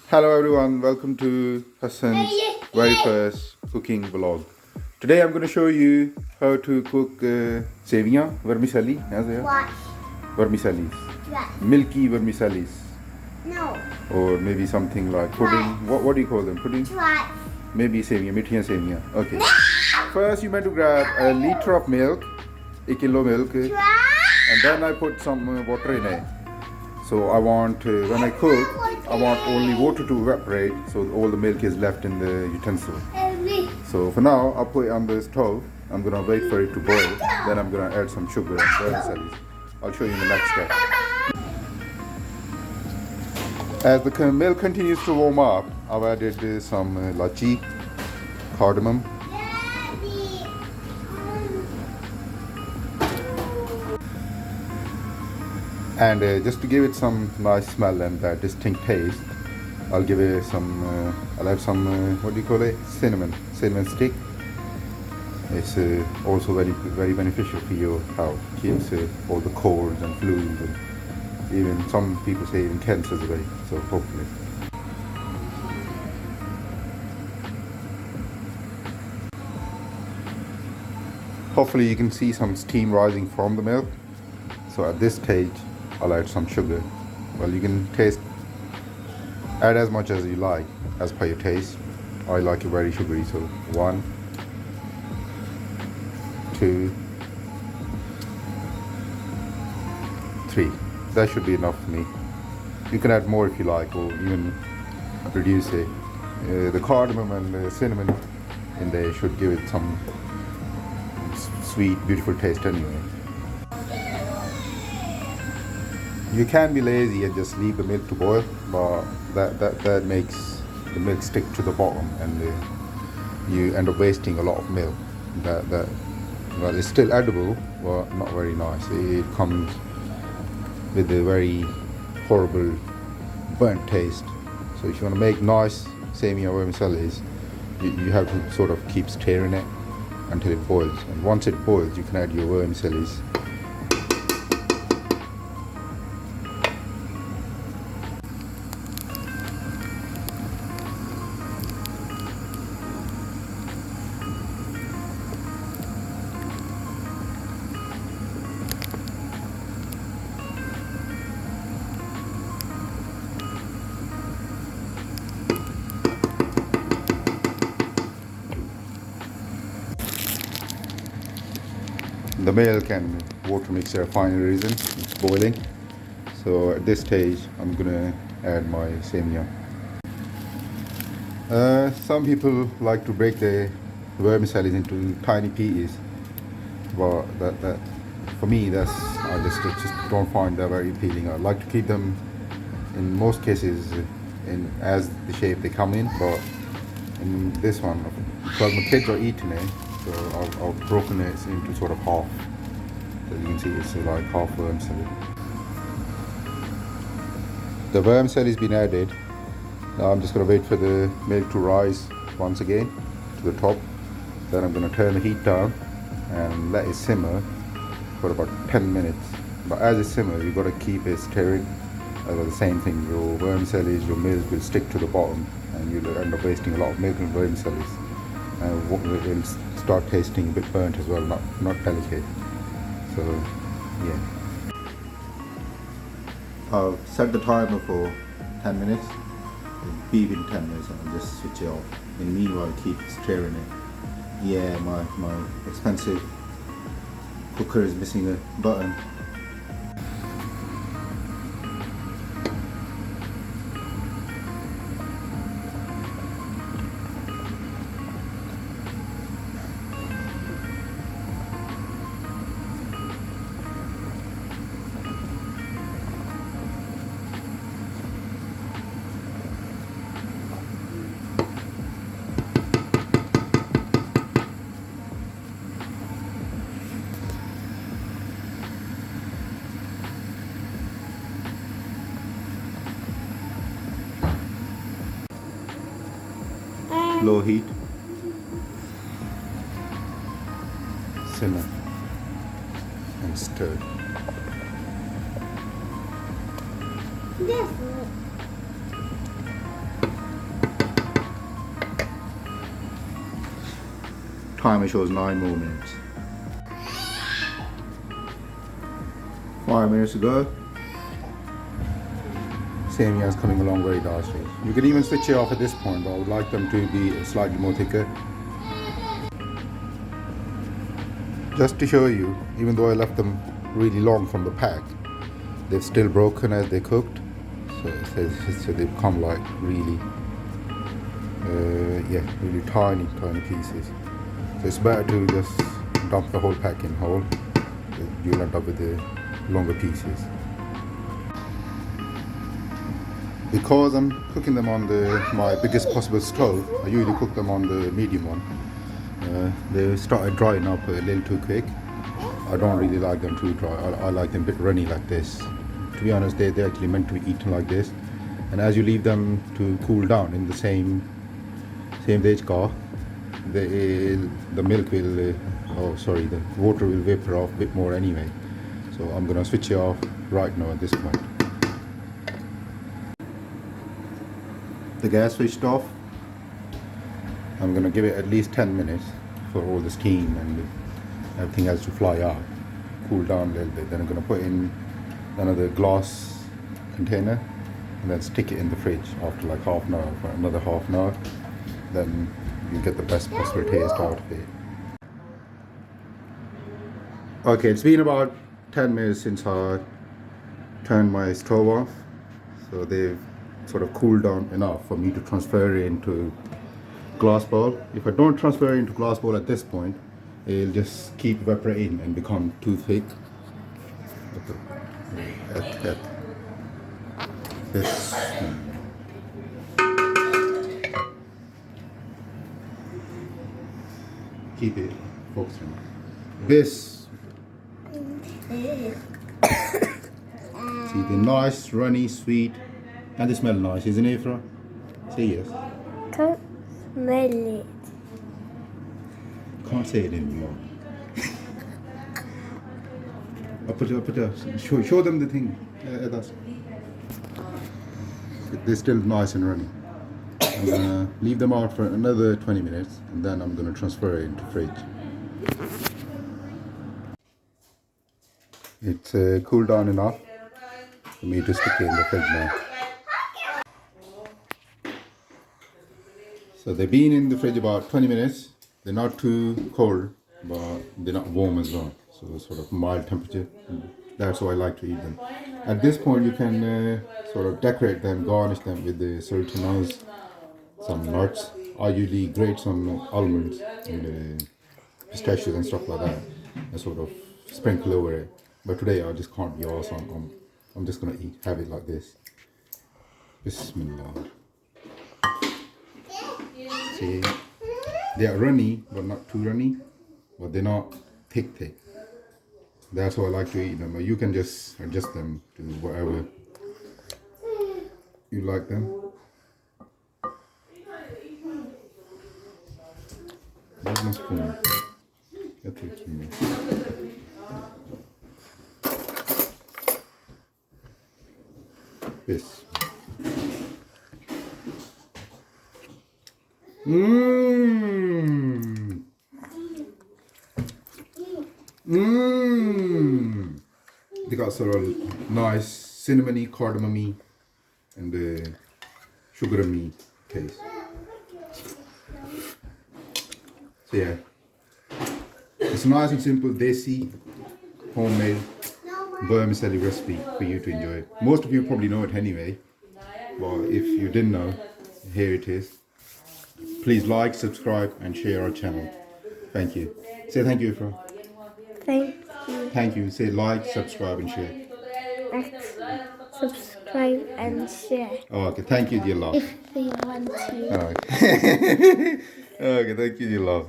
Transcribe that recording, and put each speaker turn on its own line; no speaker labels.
Hello everyone, welcome to Hassan's very first cooking vlog. Today I'm going to show you how to cook sevia, vermicelli,
What?
vermicellis,
What?
milky vermicellis,
No.
or maybe something like pudding. What do you call them? Pudding?
What?
Maybe sevia, mithiyan sevia. Okay. First you meant to grab a liter of milk, 1 kilo milk, and then I put some water in it. So I want, when I cook, I want only water to evaporate, so all the milk is left in the utensil. So for now, I'll put it on the stove. I'm gonna wait for it to boil. Then I'm gonna add some sugar and vermicelli. I'll show you in the next step. As the milk continues to warm up, I've added some lachi, cardamom, and just to give it some nice smell and that distinct taste, I'll give it some, I'll add some, what do you call it? Cinnamon stick. It's also very beneficial for your health. Keeps all the colds and flus and even some people say even cancers away. So hopefully. Hopefully you can see some steam rising from the milk. So at this stage, I'll add some sugar. Well, you can add as much as you like, as per your taste. I like it very sugary, so 1, 2, 3. That should be enough for me. You can add more if you like, or even reduce it. The cardamom and the cinnamon in there should give it some sweet, beautiful taste anyway. You can be lazy and just leave the milk to boil, but that makes the milk stick to the bottom, and you end up wasting a lot of milk. Well, it's still edible, but not very nice. It comes with a very horrible burnt taste. So if you want to make nice sevia vermicellis, you have to sort of keep stirring it until it boils. And once it boils, you can add your vermicellis. The milk and water mixture are fine reason, it's boiling. So at this stage, I'm gonna add my sevia. Some people like to break the vermicelli into tiny pieces, but that for me, I just don't find that very appealing. I like to keep them, in most cases, in as the shape they come in. But in this one, because my kids are eating it, so I've broken it into sort of half. So you can see it's like half vermicelli. The vermicelli has been added. Now I'm just going to wait for the milk to rise once again to the top. Then I'm going to turn the heat down and let it simmer for about 10 minutes. But as it simmers, you've got to keep it stirring. The same thing, your vermicelli, your milk will stick to the bottom, and you'll end up wasting a lot of milk and vermicelli. And it will start tasting a bit burnt as well, not delicate. So yeah. I'll set the timer for 10 minutes. It'll beep in 10 minutes and I'll just switch it off. In the meanwhile, keep stirring it. Yeah, my expensive cooker is missing a button. Low heat, simmer and stir.
This.
Timer shows 9 more minutes. 5 minutes to go. Semia's coming along very nicely. You can even switch it off at this point, but I would like them to be slightly more thicker. Just to show you, even though I left them really long from the pack, they've still broken as they cooked. So they become like really, really tiny pieces. So it's better to just dump the whole pack in whole. You'll end up with the longer pieces. Because I'm cooking them on my biggest possible stove, I usually cook them on the medium one. They started drying up a little too quick. I don't really like them too dry. I like them a bit runny like this. To be honest, they're actually meant to be eaten like this. And as you leave them to cool down in the same age car, the milk will, the water will vapor off a bit more anyway. So I'm gonna switch it off right now at this point. The gas switched off. I'm gonna give it at least 10 minutes for all the steam and everything has to fly out, cool down a little bit. Then I'm gonna put in another glass container and then stick it in the fridge after like half an hour, for another half an hour. Then you get the best possible taste out of it. Okay, it's been about 10 minutes since I turned my stove off. So they've sort of cooled down enough for me to transfer it into glass bowl. If I don't transfer it into glass bowl at this point, it'll just keep evaporating and become too thick. This. Keep it focusing. This. See, the nice, runny, sweet, and they smell nice, isn't it, Ifra? Say yes.
Can't smell it.
Can't say it anymore. I'll put it. Show them the thing. That's. They're still nice and runny. I'm gonna leave them out for another 20 minutes, and then I'm gonna transfer it into fridge. It's cooled down enough for me to stick it in the fridge now. So they've been in the fridge about 20 minutes. They're not too cold, but they're not warm as well. So sort of mild temperature. That's how I like to eat them. At this point, you can sort of decorate them, garnish them with the sultanas, some nuts. I usually grate some almonds and pistachios and stuff like that, and sort of sprinkle over it. But today I just can't be awesome. I'm just gonna have it like this. Bismillah. See, they are runny, but not too runny. But they're not thick. That's how I like to eat them. But you can just adjust them to whatever you like them. Where's my spoon? Get it to me. This. Mmm. Mmm. They got sort of nice cinnamony, cardamom-y, and sugar-y taste. So yeah, it's nice and simple, desi, homemade vermicelli recipe for you to enjoy. Most of you probably know it anyway, but if you didn't know, here it is. Please like, subscribe, and share our channel. Thank you. Say thank you, Ifra.
Thank you.
Thank you. Say like, subscribe, and share.
Subscribe and share.
Oh, okay. Thank you, dear love.
If you want to.
Okay. Okay. Thank you, dear love.